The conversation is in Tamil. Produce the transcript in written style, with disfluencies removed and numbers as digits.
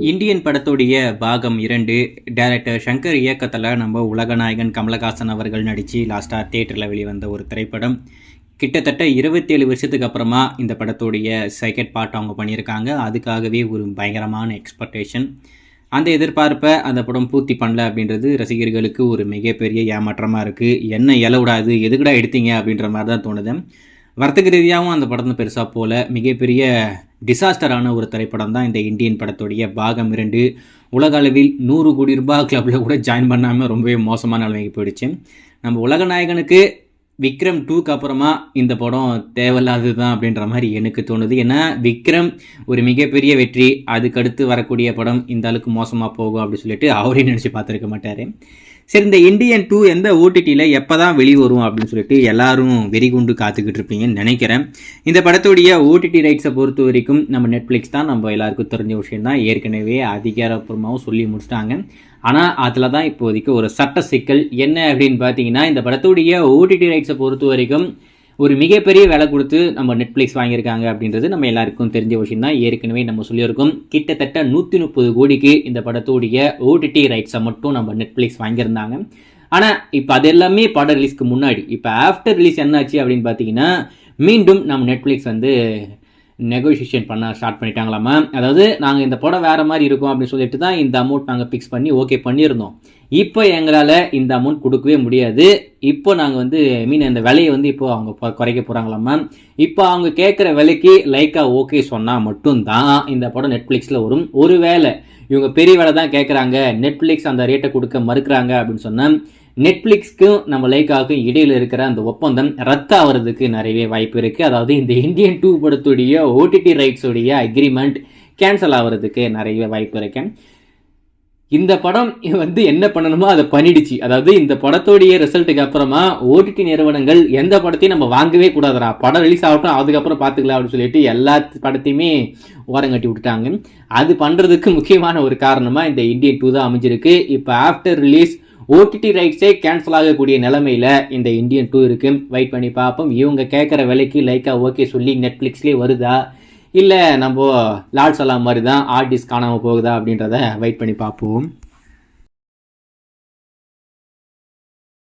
இந்தியன் படத்துடைய பாகம் 2 டைரக்டர் ஷங்கர் இயக்கத்தில் நம்ம உலகநாயகன் கமலஹாசன் அவர்கள் நடித்து லாஸ்ட்டாக தியேட்டரில் வெளிவந்த ஒரு திரைப்படம். கிட்டத்தட்ட 27 வருஷத்துக்கு அப்புறமா இந்த படத்துடைய செகண்ட் பார்ட் அவங்க பண்ணியிருக்காங்க. அதுக்காகவே ஒரு பயங்கரமான எக்ஸ்பெக்டேஷன். அந்த எதிர்பார்ப்பை அந்த படம் பூர்த்தி பண்ணல அப்படின்றது ரசிகர்களுக்கு ஒரு மிகப்பெரிய ஏமாற்றமாக இருக்குது. என்ன இலவிடாது எதுக்கடா எடுத்தீங்க அப்படின்ற மாதிரி தான் தோணுது. வர்த்தக ரீதியாகவும் அந்த படத்தை பெருசாக போல மிகப்பெரிய டிசாஸ்டரான ஒரு திரைப்படம் தான் இந்த இந்தியன் படத்துடைய பாகம் 2. உலக அளவில் 100 கோடி ரூபாய் கிளப்பில் கூட ஜாயின் பண்ணாமல் ரொம்பவே மோசமான நிலைமைக்கு போயிடுச்சு. நம்ம உலகநாயகனுக்கு விக்ரம் 2க்கு அப்புறமா இந்த படம் தேவையில்லாதது தான் அப்படின்ற மாதிரி எனக்கு தோணுது. ஏன்னா விக்ரம் ஒரு மிகப்பெரிய வெற்றி, அதுக்கடுத்து வரக்கூடிய படம் இந்த அளவுக்கு மோசமாக போகும் அப்படின்னு சொல்லிட்டு அவரே நினச்சி பார்த்துருக்க மாட்டார். சரி, இந்த இந்தியன் 2 எந்த ஓடிடியில் எப்போ தான் வெளிவரும் அப்படின்னு சொல்லிட்டு எல்லாரும் வெறிகுண்டு காத்துக்கிட்டு இருப்பீங்கன்னு நினைக்கிறேன். இந்த படத்துடைய ஓடிடி ரைட்ஸை பொறுத்த வரைக்கும் நம்ம நெட்ஃப்ளிக்ஸ் தான் நம்ம எல்லாருக்கும் தெரிஞ்ச விஷயம் தான். ஏற்கனவே அதிகாரப்பூர்வமாகவும் சொல்லி முடிச்சிட்டாங்க. ஆனால் அதில் தான் இப்போதைக்கு ஒரு சட்ட சிக்கல் என்ன அப்படின்னு பார்த்தீங்கன்னா, இந்த படத்துடைய ஓடிடி ரைட்ஸை பொறுத்த வரைக்கும் ஒரு மிகப்பெரிய விலை கொடுத்து நம்ம நெட்ஃப்ளிக்ஸ் வாங்கியிருக்காங்க அப்படின்றது நம்ம எல்லாருக்கும் தெரிஞ்ச விஷயம் தான். ஏற்கனவே நம்ம சொல்லியிருக்கோம், கிட்டத்தட்ட 130 கோடிக்கு இந்த படத்துடைய ஓடிடி ரைட்ஸை மட்டும் நம்ம நெட்ஃப்ளிக்ஸ் வாங்கியிருந்தாங்க. ஆனால் இப்போ அது எல்லாமே படம் ரிலீஸ்க்கு முன்னாடி. இப்போ ஆஃப்டர் ரிலீஸ் என்னாச்சு அப்படின்னு பார்த்தீங்கன்னா, மீண்டும் நம்ம நெட்ஃப்ளிக்ஸ் நெகோசியேஷன் பண்ண ஸ்டார்ட் பண்ணிட்டாங்களாமா. அதாவது நாங்கள் இந்த படம் வேறு மாதிரி இருக்கும் அப்படின்னு சொல்லிட்டு தான் இந்த அமௌண்ட் நாங்கள் ஃபிக்ஸ் பண்ணி ஓகே பண்ணியிருந்தோம். இப்போ எங்களால் இந்த அமௌண்ட் கொடுக்கவே முடியாது. இப்போ நாங்கள் இந்த விலையை இப்போ அவங்க குறைக்க போகிறாங்களாமா. இப்போ அவங்க கேட்குற விலைக்கு லைக்கா ஓகே சொன்னால் மட்டும்தான் இந்த படம் நெட்ஃப்ளிக்ஸில் வரும். ஒருவேளை இவங்க பெரிய வேலை தான் கேட்குறாங்க, நெட்ஃப்ளிக்ஸ் அந்த ரேட்டை கொடுக்க மறுக்கிறாங்க அப்படின்னு சொன்னால் நெட்ஃப்ளிக்ஸ்க்கும் நம்ம லைக்காவுக்கும் இடையில் இருக்கிற அந்த ஒப்பந்தம் ரத்து ஆகிறதுக்கு நிறையவே வாய்ப்பு இருக்குது. அதாவது இந்த இந்தியன் 2 படத்துடைய ஓடிடி ரைட்ஸுடைய அக்ரிமெண்ட் கேன்சல் ஆகிறதுக்கு நிறைய வாய்ப்பு இருக்கு. இந்த படம் என்ன பண்ணணுமோ அதை பண்ணிடுச்சு. அதாவது இந்த படத்துடைய ரிசல்ட்டுக்கு அப்புறமா ஓடிடி நிறுவனங்கள் எந்த படத்தையும் நம்ம வாங்கவே கூடாதுரா, படம் ரிலீஸ் ஆகட்டும் அதுக்கப்புறம் பார்த்துக்கலாம் அப்படின்னு சொல்லிட்டு எல்லா படத்தையுமே ஓரங்கட்டி விட்டுட்டாங்க. அது பண்ணுறதுக்கு முக்கியமான ஒரு காரணமாக இந்த இந்தியன் 2 தான் அமைஞ்சிருக்கு. இப்போ ஆஃப்டர் ரிலீஸ் ஓடிடி ரைட்ஸே கேன்சல் ஆகக்கூடிய நிலைமையில் இந்த இந்தியன் 2 இருக்குது. வெயிட் பண்ணி பார்ப்போம், இவங்க கேட்குற விலைக்கு லைக்கா ஓகே சொல்லி நெட்ஃப்ளிக்ஸ்லேயே வருதா, இல்லை நம்ம லார்ட் சலாம் மாதிரி தான் ஆர்டிஸ்ட் காணாமல் போகுதா அப்படின்றத வெயிட் பண்ணி பார்ப்போம்.